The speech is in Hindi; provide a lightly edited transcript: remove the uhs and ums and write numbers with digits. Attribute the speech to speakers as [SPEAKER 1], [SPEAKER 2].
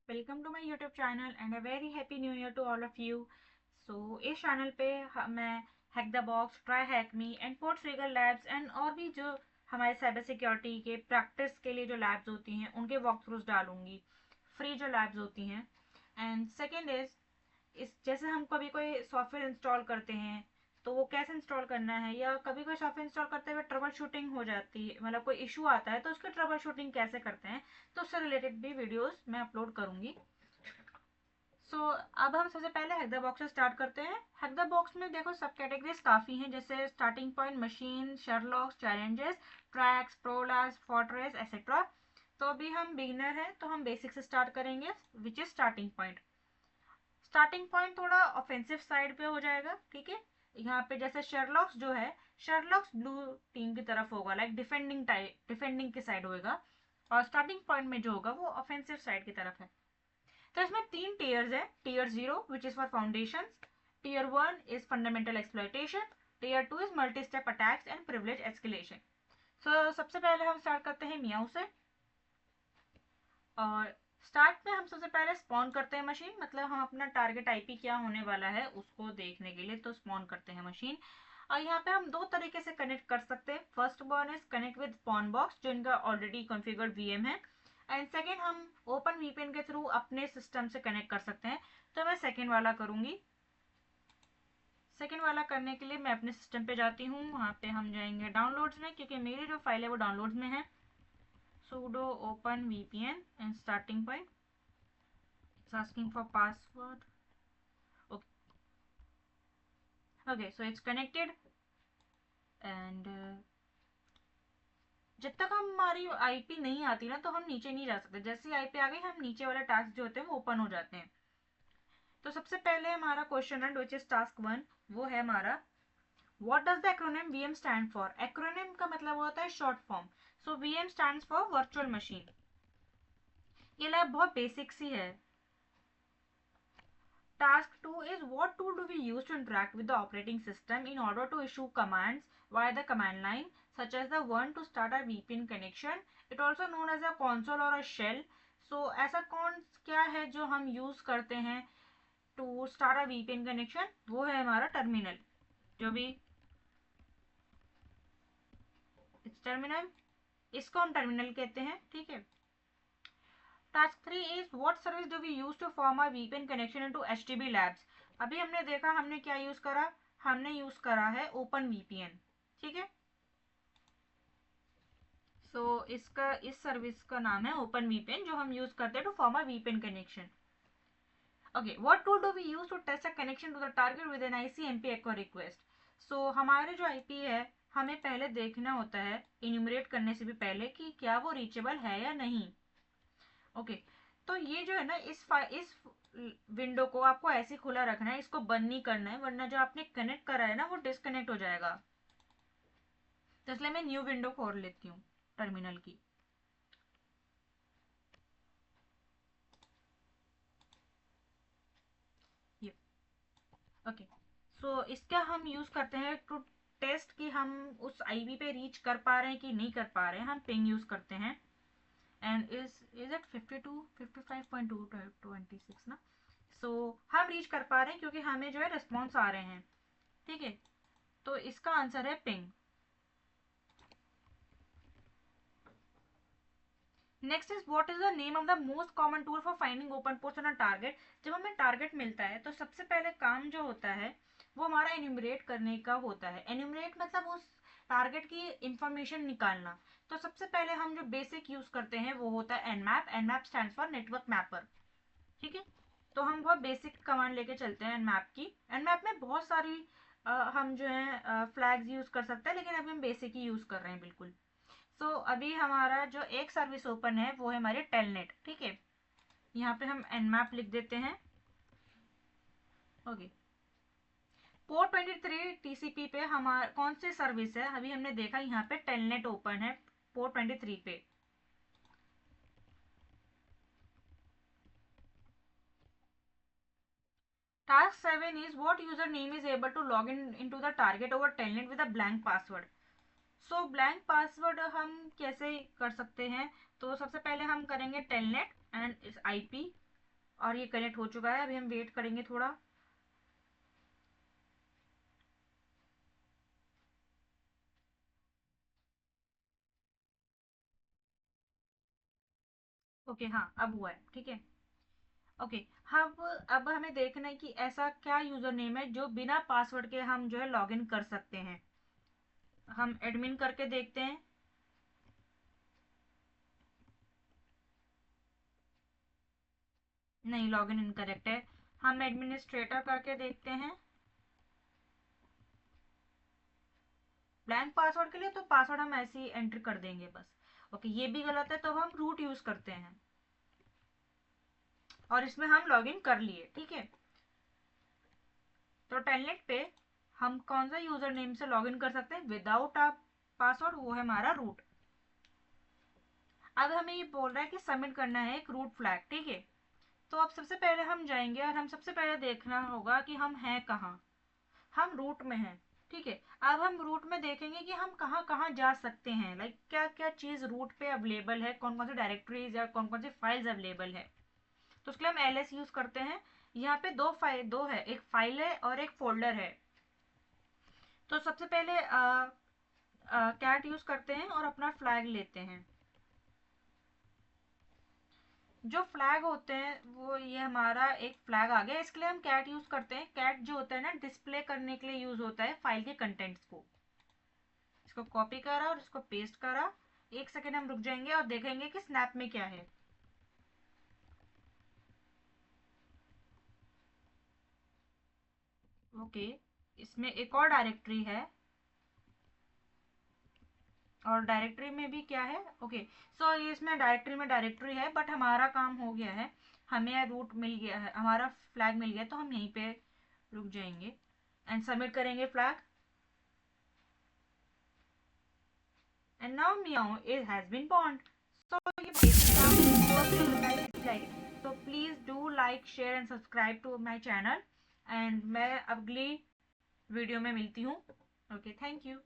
[SPEAKER 1] Welcome to my YouTube channel and a very happy new year to all of you. So इस चैनल पे मैं Hack The Box, Try Hack Me and PortSwigger labs and और भी जो हमारे साइबर सिक्योरिटी के प्रैक्टिस के लिए जो लैब्स होती हैं उनके वॉक थ्रूज डालूंगी, फ्री जो लैब्स होती हैं। एंड सेकेंड इज, इस जैसे हम कभी कोई सॉफ्टवेयर इंस्टॉल करते हैं तो वो कैसे इंस्टॉल करना है, या कभी कोई सॉफ्टवेयर इंस्टॉल करते हुए ट्रबल शूटिंग हो जाती है, मतलब कोई इशू आता है तो उसकी ट्रबल शूटिंग कैसे करते हैं, तो उससे रिलेटेड भी वीडियोस मैं अपलोड करूंगी। अब हम सबसे पहले हैक द बॉक्स से स्टार्ट करते हैं। हैक द बॉक्स में देखो सब कैटेगरीज काफ़ी हैं, जैसे starting point, machine, Sherlocks, challenges, tracks, prolabs, fortress etcetera. तो अभी हम बिगिनर हैं तो हम बेसिक से स्टार्ट करेंगे, which is starting point. Starting point थोड़ा ऑफेंसिव साइड पे हो जाएगा, ठीक है। यहाँ पे जैसे शेरलॉक्स जो है, शेरलॉक्स ब्लू टीम की तरफ होगा, लाइक डिफेंडिंग टाइप, डिफेंडिंग की साइड होएगा। और स्टार्टिंग पॉइंट में जो होगा वो ऑफेंसिव साइड की तरफ है। तो इसमें तीन टीयर्स है। Tier 0 which is for foundation, tier 1 is fundamental exploitation, tier 2 is multi step attacks and privilege escalation. So सबसे पहले हम स्टार्ट करते हैं मियाऊ से। और स्टार्ट में हम सबसे पहले स्पॉन करते हैं मशीन, मतलब हम अपना टारगेट आईपी क्या होने वाला है उसको देखने के लिए तो स्पॉन करते हैं मशीन। और यहाँ पे हम दो तरीके से कनेक्ट कर सकते हैं। First one is connect with spawn box जो इनका ऑलरेडी कॉन्फ़िगर्ड वीएम है, एंड सेकेंड हम ओपन वीपीएन के थ्रू अपने सिस्टम से कनेक्ट कर सकते हैं। तो मैं सेकेंड वाला करूंगी। सेकेंड वाला करने के लिए मैं अपने सिस्टम पे जाती हूँ, वहाँ पे हम जाएंगे डाउनलोड्स में, क्योंकि मेरी जो फाइल है वो डाउनलोड्स में है। sudo open vpn and starting point, it's asking for password. Okay, okay, so it's connected and जब तक हमारी आईपी नहीं आती ना तो हम नीचे नहीं जा सकते। जैसे ही आईपी आ गई हम नीचे वाले टास्क जो होते हैं वो ओपन हो जाते हैं। तो सबसे पहले हमारा क्वेश्चन है विच इज टास्क 1, वो है हमारा what does the acronym VM stand for. Acronym का मतलब होता है short form. So VM stands for virtual machine. ये लैब बहुत बेसिक सी है। Task 2 is what tool do we use to interact with the operating system in order to issue commands via the command line, such as the one to start a VPN connection. It also known as a console or a shell. So ऐसा कौन क्या है जो हम यूज करते हैं to start a VPN connection, वो है हमारा टर्मिनल, जो भी टर्मिनल, इसको हम टर्मिनल कहते हैं, ठीक है। Task 3 is what service do we use to form a VPN connection into HTB labs. अभी हमने देखा हमने क्या यूज करा, हमने यूज करा है ओपन वीपीएन, ठीक है। इसका इस सर्विस का नाम है ओपन वीपीएन जो हम यूज करते हैं to form a VPN connection. Okay, what tool do we use to test a connection to the target with an ICMP echo request. So हमारे जो आईपी है हमें पहले देखना होता है, इन्यूमरेट करने से भी पहले, कि क्या वो रीचेबल है या नहीं। ओके, तो ये जो है ना, इस विंडो को आपको ऐसे खुला रखना है, इसको बंद नहीं करना है, वरना जो आपने कनेक्ट करा है ना वो डिस्कनेक्ट हो जाएगा। तो इसलिए मैं न्यू विंडो खोल लेती हूँ टर्मिनल की। ये ओके, सो इसका हम यूज करते हैं टू टेस्ट कि हम उस आईपी पे रीच कर पा रहे हैं कि नहीं कर पा रहे हैं। हम पिंग यूज करते हैं, एंड इज इट 52 55.226 ना। सो हम रीच कर पा रहे हैं क्योंकि हमें जो है रिस्पॉन्स आ रहे हैं, ठीक है। तो इसका आंसर है ping. Next is what is the name of the most common tool for finding open ports on a target. जब हमें टारगेट मिलता है तो सबसे पहले काम जो होता है वो हमारा एन्यूमरेट करने का होता है। एन्यूमरेट मतलब उस टारगेट की इंफॉर्मेशन निकालना। तो सबसे पहले हम जो बेसिक यूज करते हैं वो होता है Nmap. Nmap stands for network mapper, ठीक है। तो हम बहुत बेसिक कमांड लेके चलते हैं एनमैप की। एनमैप में बहुत सारी हम जो है फ्लैग्स यूज कर सकते हैं, लेकिन अभी हम बेसिक ही यूज कर रहे हैं बिल्कुल। अभी हमारा जो एक सर्विस ओपन है वो है हमारी टेलनेट, ठीक है। यहाँ पे हम एनमैप लिख देते हैं। ओके, पोर्ट 23 टीसीपी पे हमारा कौन सी सर्विस है, अभी हमने देखा यहाँ पे टेलनेट ओपन है पोर्ट 23 पे। Task 7 is what user name is able to log in into the target over telnet with a blank password. Blank password हम कैसे कर सकते हैं। तो सबसे पहले हम करेंगे टेलनेट एंड इस आईपी, और ये कनेक्ट हो चुका है। अभी हम वेट करेंगे थोड़ा। ओके, हाँ अब हुआ है, ठीक है। ओके, अब हमें देखना है कि ऐसा क्या यूजर नेम है जो बिना पासवर्ड के हम जो है लॉगिन कर सकते हैं। हम एडमिन करके देखते हैं। नहीं, लॉगिन इनकरेक्ट है। हम एडमिनिस्ट्रेटर करके देखते हैं। ब्लैंक पासवर्ड के लिए तो पासवर्ड हम ऐसे ही एंटर कर देंगे बस। ओके, ये भी गलत है, तो हम रूट यूज करते हैं और इसमें हम लॉगिन कर लिए, ठीक है। तो टेलनेट पे हम कौन सा यूजर नेम से लॉगिन कर सकते हैं विदाउट अ पासवर्ड, वो है हमारा रूट। अब हमें ये बोल रहा है कि सबमिट करना है एक रूट फ्लैग, ठीक है। तो अब सबसे पहले हम जाएंगे और हम सबसे पहले देखना होगा कि हम हैं कहाँ। हम रूट में हैं, ठीक है। अब हम रूट में देखेंगे कि हम कहाँ कहाँ जा सकते हैं, लाइक क्या क्या चीज़ रूट पे अवेलेबल है, कौन कौन सी डायरेक्टरीज या कौन कौन सी फाइल्स अवेलेबल है। तो उसके लिए हम एलएस यूज करते हैं। यहाँ पे दो है, एक फाइल है और एक फोल्डर है। तो सबसे पहले कैट यूज करते हैं और अपना फ्लैग लेते हैं। जो फ्लैग होते हैं वो ये हमारा एक फ्लैग आ गया। इसके लिए हम कैट यूज करते हैं। कैट जो होता है ना, डिस्प्ले करने के लिए यूज होता है फाइल के कंटेंट्स को। इसको कॉपी करा और इसको पेस्ट करा। एक सेकेंड हम रुक जाएंगे और देखेंगे कि स्नैप में क्या है। ओके, इसमें एक और डायरेक्टरी है और डायरेक्टरी में भी क्या है। ओके, सो ये इसमें डायरेक्टरी में डायरेक्टरी है, बट हमारा काम हो गया है। हमें रूट मिल गया है, हमारा फ्लैग मिल गया, तो हम यहीं पे रुक जाएंगे एंड सबमिट करेंगे flag. And now meow it has been born. So ये basic काम hope you guys like. So please do like, share and subscribe to my channel. And मैं अगली वीडियो में मिलती हूँ। Okay, thank you.